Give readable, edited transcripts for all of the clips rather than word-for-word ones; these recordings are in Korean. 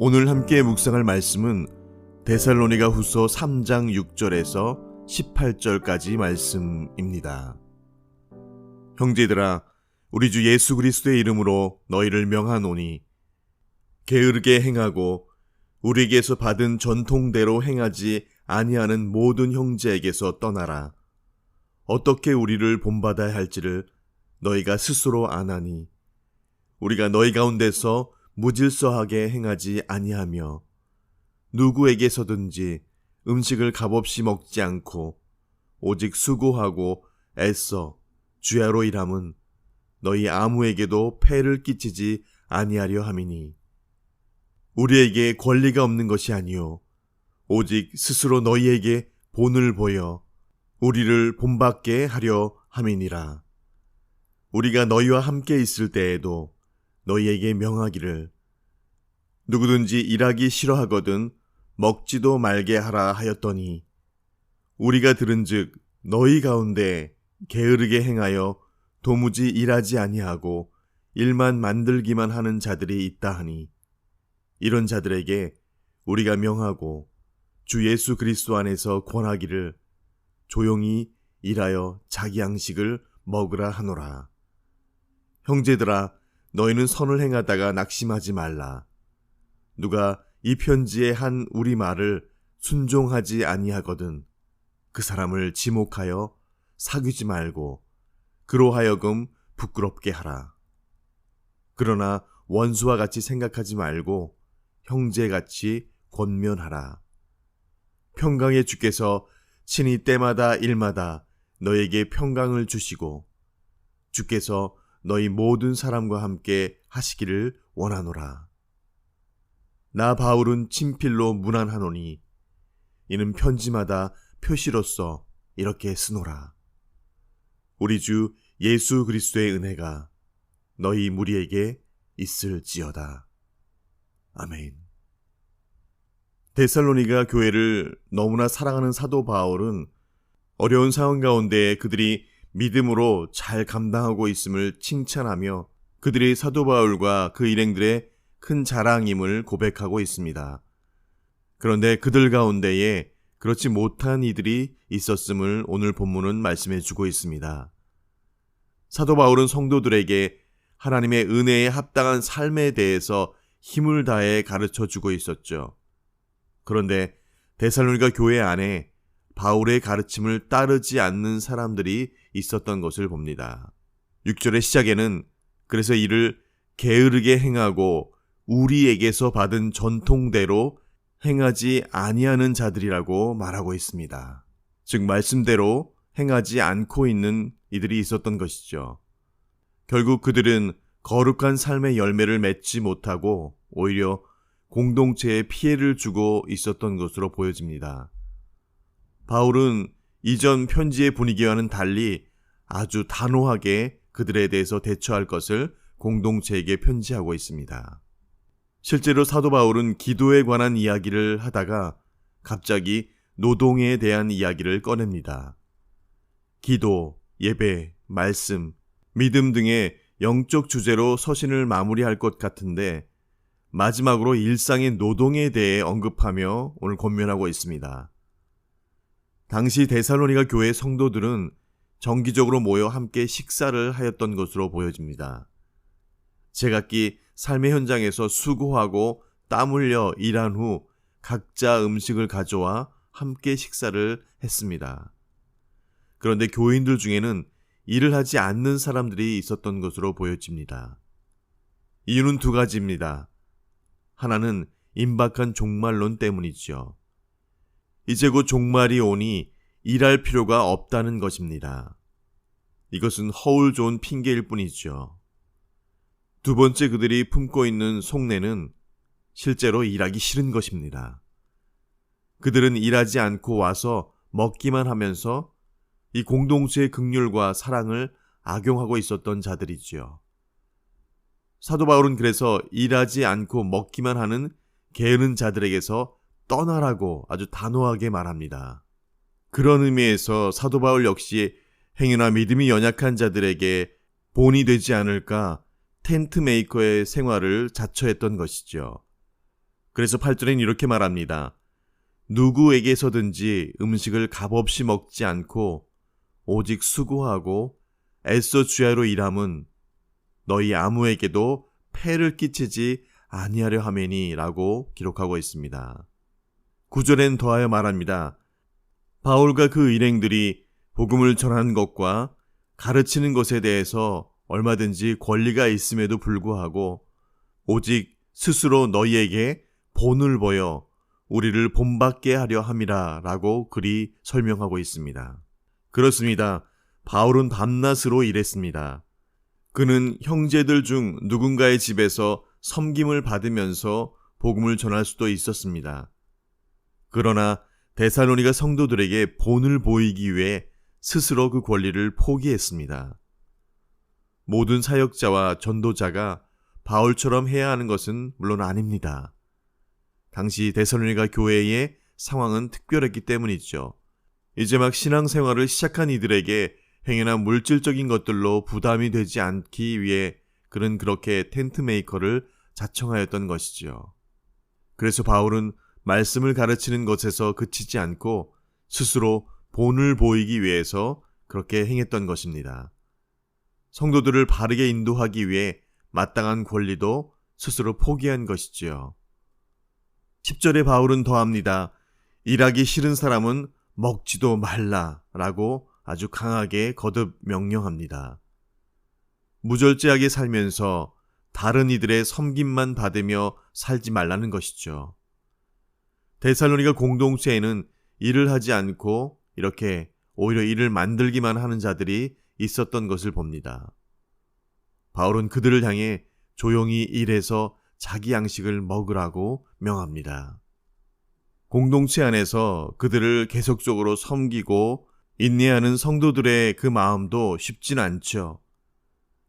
오늘 함께 묵상할 말씀은 데살로니가 후서 3장 6절에서 18절까지 말씀입니다. 형제들아, 우리 주 예수 그리스도의 이름으로 너희를 명하노니 게으르게 행하고 우리에게서 받은 전통대로 행하지 아니하는 모든 형제에게서 떠나라. 어떻게 우리를 본받아야 할지를 너희가 스스로 아나니 우리가 너희 가운데서 무질서하게 행하지 아니하며 누구에게서든지 음식을 값없이 먹지 않고 오직 수고하고 애써 주야로 일함은 너희 아무에게도 폐를 끼치지 아니하려 함이니 우리에게 권리가 없는 것이 아니요 오직 스스로 너희에게 본을 보여 우리를 본받게 하려 함이니라. 우리가 너희와 함께 있을 때에도 너희에게 명하기를 누구든지 일하기 싫어하거든 먹지도 말게 하라 하였더니 우리가 들은즉 너희 가운데 게으르게 행하여 도무지 일하지 아니하고 일만 만들기만 하는 자들이 있다 하니 이런 자들에게 우리가 명하고 주 예수 그리스도 안에서 권하기를 조용히 일하여 자기 양식을 먹으라 하노라. 형제들아, 너희는 선을 행하다가 낙심하지 말라. 누가 이 편지에 한 우리 말을 순종하지 아니하거든 그 사람을 지목하여 사귀지 말고 그로 하여금 부끄럽게 하라. 그러나 원수와 같이 생각하지 말고 형제같이 권면하라. 평강의 주께서 친히 때마다 일마다 너에게 평강을 주시고 주께서 너희 모든 사람과 함께 하시기를 원하노라. 나 바울은 친필로 문안하노니 이는 편지마다 표시로서 이렇게 쓰노라. 우리 주 예수 그리스도의 은혜가 너희 무리에게 있을지어다. 아멘. 데살로니가 교회를 너무나 사랑하는 사도 바울은 어려운 상황 가운데 그들이 믿음으로 잘 감당하고 있음을 칭찬하며 그들이 사도 바울과 그 일행들의 큰 자랑임을 고백하고 있습니다. 그런데 그들 가운데에 그렇지 못한 이들이 있었음을 오늘 본문은 말씀해 주고 있습니다. 사도 바울은 성도들에게 하나님의 은혜에 합당한 삶에 대해서 힘을 다해 가르쳐 주고 있었죠. 그런데 데살로니가 교회 안에 바울의 가르침을 따르지 않는 사람들이 있었던 것을 봅니다. 6절의 시작에는 그래서 이를 게으르게 행하고 우리에게서 받은 전통대로 행하지 아니하는 자들이라고 말하고 있습니다. 즉 말씀대로 행하지 않고 있는 이들이 있었던 것이죠. 결국 그들은 거룩한 삶의 열매를 맺지 못하고 오히려 공동체에 피해를 주고 있었던 것으로 보여집니다. 바울은 이전 편지의 분위기와는 달리 아주 단호하게 그들에 대해서 대처할 것을 공동체에게 편지하고 있습니다. 실제로 사도 바울은 기도에 관한 이야기를 하다가 갑자기 노동에 대한 이야기를 꺼냅니다. 기도, 예배, 말씀, 믿음 등의 영적 주제로 서신을 마무리할 것 같은데 마지막으로 일상의 노동에 대해 언급하며 오늘 권면하고 있습니다. 당시 데살로니가 교회 성도들은 정기적으로 모여 함께 식사를 하였던 것으로 보여집니다. 제각기 삶의 현장에서 수고하고 땀 흘려 일한 후 각자 음식을 가져와 함께 식사를 했습니다. 그런데 교인들 중에는 일을 하지 않는 사람들이 있었던 것으로 보여집니다. 이유는 두 가지입니다. 하나는 임박한 종말론 때문이죠. 이제 곧 종말이 오니 일할 필요가 없다는 것입니다. 이것은 허울 좋은 핑계일 뿐이죠. 두 번째 그들이 품고 있는 속내는 실제로 일하기 싫은 것입니다. 그들은 일하지 않고 와서 먹기만 하면서 이 공동체의 긍휼과 사랑을 악용하고 있었던 자들이지요. 사도 바울은 그래서 일하지 않고 먹기만 하는 게으른 자들에게서 떠나라고 아주 단호하게 말합니다. 그런 의미에서 사도 바울 역시 행위나 믿음이 연약한 자들에게 본이 되지 않을까 텐트 메이커의 생활을 자처했던 것이죠. 그래서 8절엔 이렇게 말합니다. 누구에게서든지 음식을 값없이 먹지 않고 오직 수고하고 애써 주야로 일함은 너희 아무에게도 폐를 끼치지 아니하려 하매니 라고 기록하고 있습니다. 9절엔 더하여 말합니다. 바울과 그 일행들이 복음을 전하는 것과 가르치는 것에 대해서 얼마든지 권리가 있음에도 불구하고 오직 스스로 너희에게 본을 보여 우리를 본받게 하려 함이라 라고 글이 설명하고 있습니다. 그렇습니다. 바울은 밤낮으로 일했습니다. 그는 형제들 중 누군가의 집에서 섬김을 받으면서 복음을 전할 수도 있었습니다. 그러나 데살로니가 성도들에게 본을 보이기 위해 스스로 그 권리를 포기했습니다. 모든 사역자와 전도자가 바울처럼 해야 하는 것은 물론 아닙니다. 당시 데살로니가 교회의 상황은 특별했기 때문이죠. 이제 막 신앙생활을 시작한 이들에게 행여나 물질적인 것들로 부담이 되지 않기 위해 그는 그렇게 텐트 메이커를 자청하였던 것이죠. 그래서 바울은 말씀을 가르치는 것에서 그치지 않고 스스로 본을 보이기 위해서 그렇게 행했던 것입니다. 성도들을 바르게 인도하기 위해 마땅한 권리도 스스로 포기한 것이지요. 10절에 바울은 더합니다. 일하기 싫은 사람은 먹지도 말라라고 아주 강하게 거듭 명령합니다. 무절제하게 살면서 다른 이들의 섬김만 받으며 살지 말라는 것이죠. 데살로니가 공동체에는 일을 하지 않고 이렇게 오히려 일을 만들기만 하는 자들이 있었던 것을 봅니다. 바울은 그들을 향해 조용히 일해서 자기 양식을 먹으라고 명합니다. 공동체 안에서 그들을 계속적으로 섬기고 인내하는 성도들의 그 마음도 쉽진 않죠.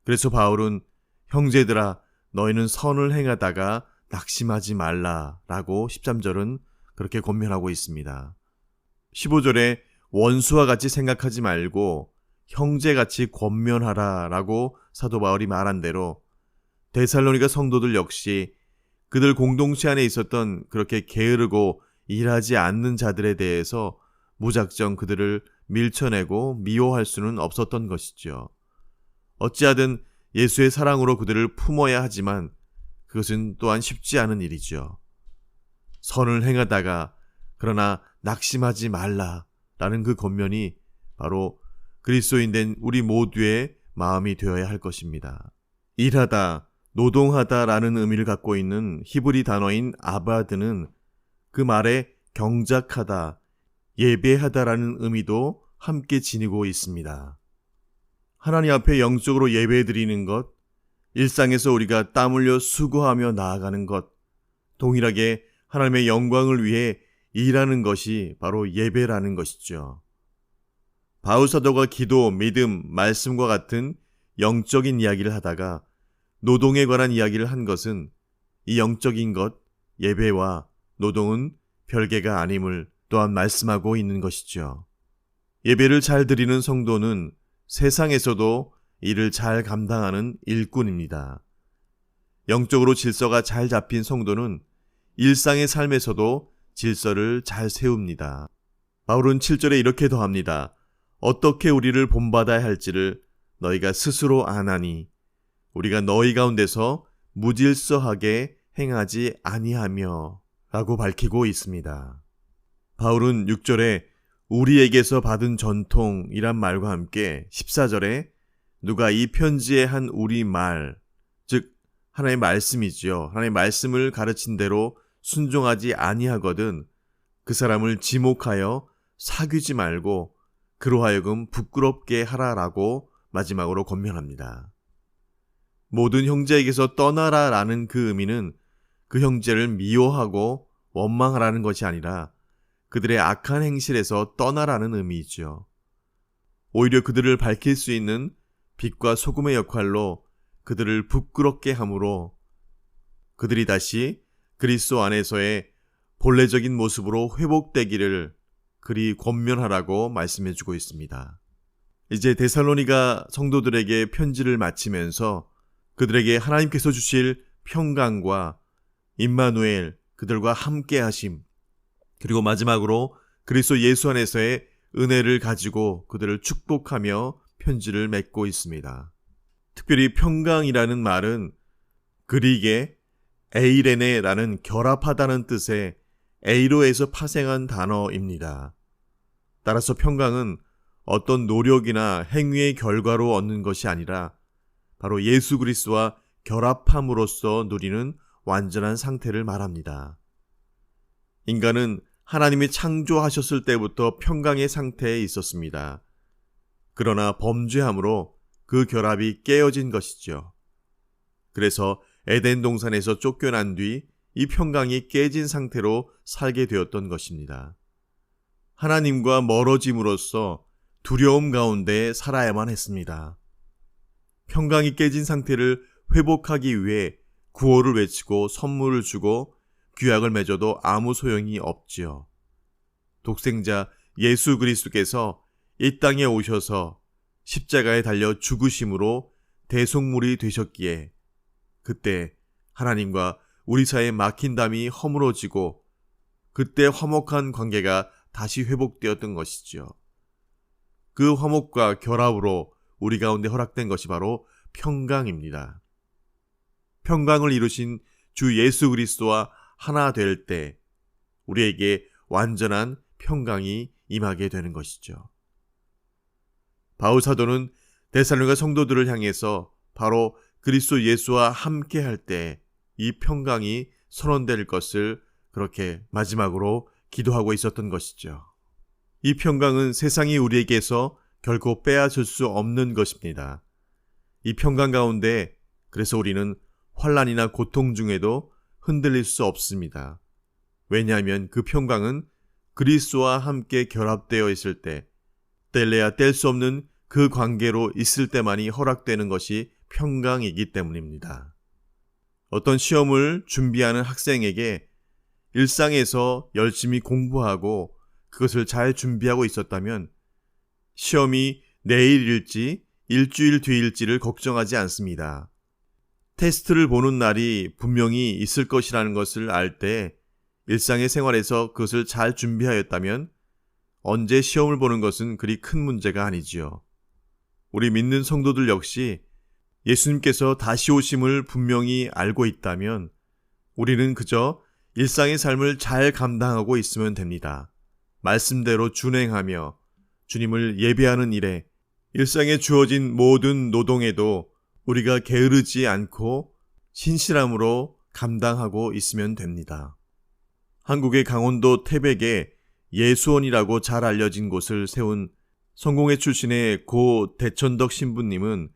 그래서 바울은 형제들아 너희는 선을 행하다가 낙심하지 말라라고 13절은 그렇게 권면하고 있습니다. 15절에 원수와 같이 생각하지 말고 형제같이 권면하라라고 사도 바울이 말한 대로 데살로니가 성도들 역시 그들 공동체 안에 있었던 그렇게 게으르고 일하지 않는 자들에 대해서 무작정 그들을 밀쳐내고 미워할 수는 없었던 것이죠. 어찌하든 예수의 사랑으로 그들을 품어야 하지만 그것은 또한 쉽지 않은 일이죠. 선을 행하다가 그러나 낙심하지 말라라는 그 권면이 바로 그리스도인 된 우리 모두의 마음이 되어야 할 것입니다. 일하다, 노동하다라는 의미를 갖고 있는 히브리 단어인 아바드는 그 말에 경작하다, 예배하다라는 의미도 함께 지니고 있습니다. 하나님 앞에 영적으로 예배드리는 것, 일상에서 우리가 땀 흘려 수고하며 나아가는 것, 동일하게 하나님의 영광을 위해 일하는 것이 바로 예배라는 것이죠. 바울 사도가 기도, 믿음, 말씀과 같은 영적인 이야기를 하다가 노동에 관한 이야기를 한 것은 이 영적인 것, 예배와 노동은 별개가 아님을 또한 말씀하고 있는 것이죠. 예배를 잘 드리는 성도는 세상에서도 일을 잘 감당하는 일꾼입니다. 영적으로 질서가 잘 잡힌 성도는 일상의 삶에서도 질서를 잘 세웁니다. 바울은 7절에 이렇게 더합니다. 어떻게 우리를 본받아야 할지를 너희가 스스로 아나니 우리가 너희 가운데서 무질서하게 행하지 아니하며 라고 밝히고 있습니다. 바울은 6절에 우리에게서 받은 전통이란 말과 함께 14절에 누가 이 편지에 한 우리 말, 즉 하나님의 말씀이지요. 하나님의 말씀을 가르친 대로 순종하지 아니하거든 그 사람을 지목하여 사귀지 말고 그로 하여금 부끄럽게 하라라고 마지막으로 권면합니다. 모든 형제에게서 떠나라라는 그 의미는 그 형제를 미워하고 원망하라는 것이 아니라 그들의 악한 행실에서 떠나라는 의미이죠. 오히려 그들을 밝힐 수 있는 빛과 소금의 역할로 그들을 부끄럽게 함으로 그들이 다시 그리스도 안에서의 본래적인 모습으로 회복되기를 그리 권면하라고 말씀해주고 있습니다. 이제 데살로니가 성도들에게 편지를 마치면서 그들에게 하나님께서 주실 평강과 임마누엘, 그들과 함께 하심, 그리고 마지막으로 그리스도 예수 안에서의 은혜를 가지고 그들을 축복하며 편지를 맺고 있습니다. 특별히 평강이라는 말은 그릭의 에이레네라는 결합하다는 뜻의 에이로에서 파생한 단어입니다. 따라서 평강은 어떤 노력이나 행위의 결과로 얻는 것이 아니라 바로 예수 그리스도와 결합함으로써 누리는 완전한 상태를 말합니다. 인간은 하나님이 창조하셨을 때부터 평강의 상태에 있었습니다. 그러나 범죄함으로 그 결합이 깨어진 것이죠. 그래서 에덴 동산에서 쫓겨난 뒤 이 평강이 깨진 상태로 살게 되었던 것입니다. 하나님과 멀어짐으로써 두려움 가운데 살아야만 했습니다. 평강이 깨진 상태를 회복하기 위해 구호를 외치고 선물을 주고 규약을 맺어도 아무 소용이 없지요. 독생자 예수 그리스도께서 이 땅에 오셔서 십자가에 달려 죽으심으로 대속물이 되셨기에 그때 하나님과 우리 사이에 막힌 담이 허물어지고 그때 화목한 관계가 다시 회복되었던 것이지요. 그 화목과 결합으로 우리 가운데 허락된 것이 바로 평강입니다. 평강을 이루신 주 예수 그리스도와 하나 될 때 우리에게 완전한 평강이 임하게 되는 것이죠. 바울 사도는 데살로니가 성도들을 향해서 바로 그리스도 예수와 함께 할 때 이 평강이 선언될 것을 그렇게 마지막으로 기도하고 있었던 것이죠. 이 평강은 세상이 우리에게서 결코 빼앗을 수 없는 것입니다. 이 평강 가운데 그래서 우리는 환난이나 고통 중에도 흔들릴 수 없습니다. 왜냐하면 그 평강은 그리스도와 함께 결합되어 있을 때 뗄래야 뗄 수 없는 그 관계로 있을 때만이 허락되는 것이 평강이기 때문입니다. 어떤 시험을 준비하는 학생에게 일상에서 열심히 공부하고 그것을 잘 준비하고 있었다면 시험이 내일일지 일주일 뒤일지를 걱정하지 않습니다. 테스트를 보는 날이 분명히 있을 것이라는 것을 알 때 일상의 생활에서 그것을 잘 준비하였다면 언제 시험을 보는 것은 그리 큰 문제가 아니지요. 우리 믿는 성도들 역시 예수님께서 다시 오심을 분명히 알고 있다면 우리는 그저 일상의 삶을 잘 감당하고 있으면 됩니다. 말씀대로 준행하며 주님을 예배하는 일에 일상에 주어진 모든 노동에도 우리가 게으르지 않고 신실함으로 감당하고 있으면 됩니다. 한국의 강원도 태백에 예수원이라고 잘 알려진 곳을 세운 성공회 출신의 고 대천덕 신부님은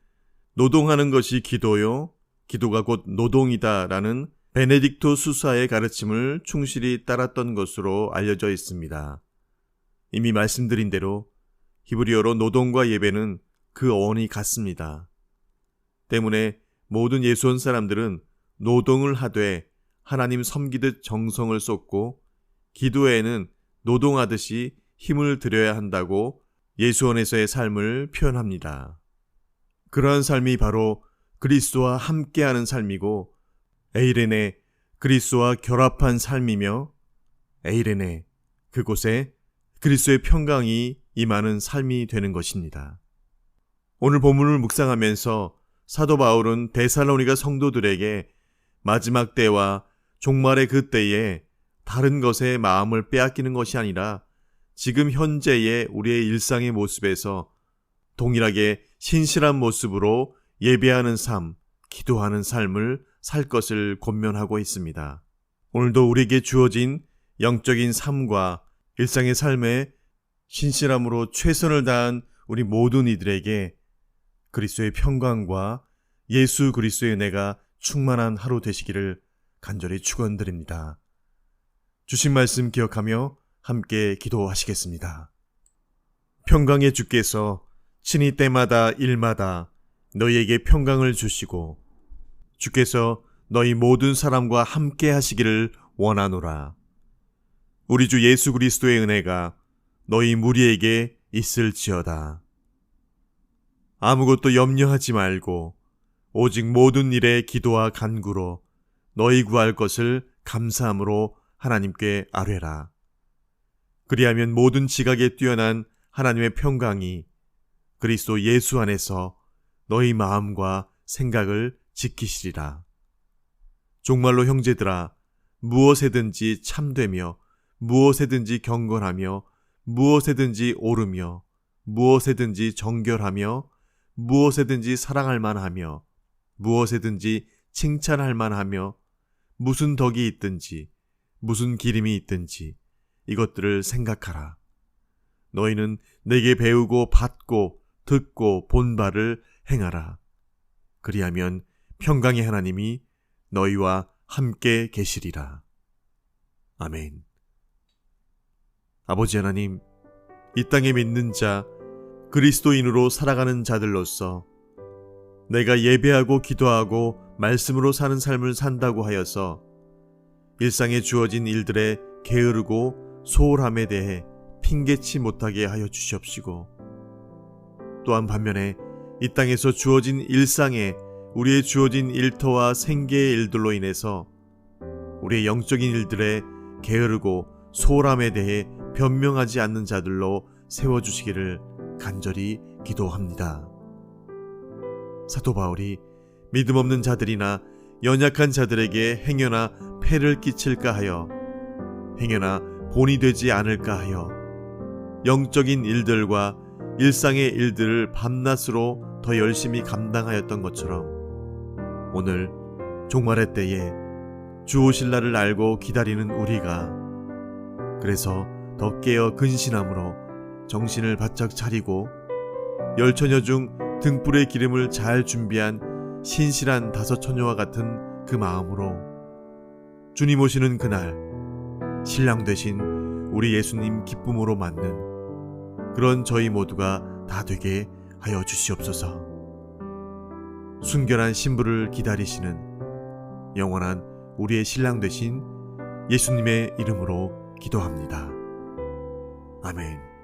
노동하는 것이 기도요, 기도가 곧 노동이다 라는 베네딕토 수사의 가르침을 충실히 따랐던 것으로 알려져 있습니다. 이미 말씀드린 대로 히브리어로 노동과 예배는 그 어원이 같습니다. 때문에 모든 예수원 사람들은 노동을 하되 하나님 섬기듯 정성을 쏟고 기도에는 노동하듯이 힘을 들여야 한다고 예수원에서의 삶을 표현합니다. 그러한 삶이 바로 그리스도와 함께하는 삶이고 에이레네 그리스도와 결합한 삶이며 에이레네 그곳에 그리스도의 평강이 임하는 삶이 되는 것입니다. 오늘 본문을 묵상하면서 사도 바울은 데살로니가 성도들에게 마지막 때와 종말의 그 때에 다른 것에 마음을 빼앗기는 것이 아니라 지금 현재의 우리의 일상의 모습에서 동일하게 신실한 모습으로 예배하는 삶, 기도하는 삶을 살 것을 권면하고 있습니다. 오늘도 우리에게 주어진 영적인 삶과 일상의 삶에 신실함으로 최선을 다한 우리 모든 이들에게 그리스도의 평강과 예수 그리스도의 은혜가 충만한 하루 되시기를 간절히 축원드립니다. 주신 말씀 기억하며 함께 기도하시겠습니다. 평강의 주께서 친히 때마다 일마다 너희에게 평강을 주시고 주께서 너희 모든 사람과 함께 하시기를 원하노라. 우리 주 예수 그리스도의 은혜가 너희 무리에게 있을지어다. 아무것도 염려하지 말고 오직 모든 일에 기도와 간구로 너희 구할 것을 감사함으로 하나님께 아뢰라. 그리하면 모든 지각에 뛰어난 하나님의 평강이 그리스도 예수 안에서 너희 마음과 생각을 지키시리라. 종말로 형제들아, 무엇에든지 참되며 무엇에든지 경건하며 무엇에든지 옳으며 무엇에든지 정결하며 무엇에든지 사랑할 만하며 무엇에든지 칭찬할 만하며 무슨 덕이 있든지 무슨 기림이 있든지 이것들을 생각하라. 너희는 내게 배우고 받고 듣고 본 바를 행하라. 그리하면 평강의 하나님이 너희와 함께 계시리라. 아멘. 아버지 하나님, 이 땅에 믿는 자, 그리스도인으로 살아가는 자들로서 내가 예배하고 기도하고 말씀으로 사는 삶을 산다고 하여서 일상에 주어진 일들에 게으르고 소홀함에 대해 핑계치 못하게 하여 주시옵시고, 또한 반면에 이 땅에서 주어진 일상에 우리의 주어진 일터와 생계의 일들로 인해서 우리의 영적인 일들에 게으르고 소홀함에 대해 변명하지 않는 자들로 세워주시기를 간절히 기도합니다. 사도 바울이 믿음 없는 자들이나 연약한 자들에게 행여나 폐를 끼칠까 하여 행여나 본이 되지 않을까 하여 영적인 일들과 일상의 일들을 밤낮으로 더 열심히 감당하였던 것처럼 오늘 종말의 때에 주 오실 날을 알고 기다리는 우리가 그래서 더 깨어 근신함으로 정신을 바짝 차리고 열처녀 중 등불의 기름을 잘 준비한 신실한 다섯 처녀와 같은 그 마음으로 주님 오시는 그날 신랑 되신 우리 예수님 기쁨으로 맞는 그런 저희 모두가 다 되게 하여 주시옵소서. 순결한 신부를 기다리시는 영원한 우리의 신랑 되신 예수님의 이름으로 기도합니다. 아멘.